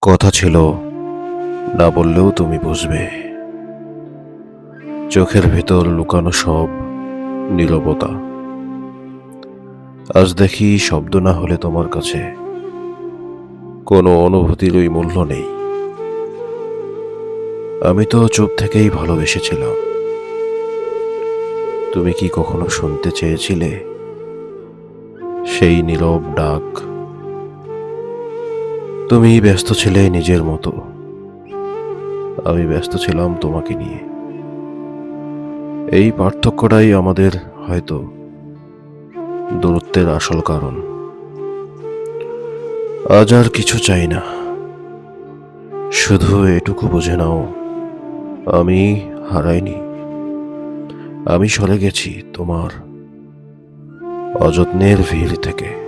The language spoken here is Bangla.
কথা ছিল, না বললেও তুমি বুঝবে। চোখের ভেতর লুকানো সব নীরবতা। আজ দেখি শব্দ না হলে তোমার কাছে কোনো অনুভূতিরই মূল্য নেই। আমি তো চুপ থেকেই ভালোবেসেছিলাম। তুমি কি কখনো শুনতে চেয়েছিলে সেই নীরব ডাক? তুমি ব্যস্ত ছিলে নিজের মতো, আমি ব্যস্ত ছিলাম তোমাকে নিয়ে। এই পার্থক্যটাই আমাদের হয়তো দূরত্বের আসল কারণ। আজ আর কিছু চাই না, শুধু এটুকু বুঝে নাও, আমি হারাইনি। আমি সরে গেছি তোমার অযত্নের ভিড় থেকে।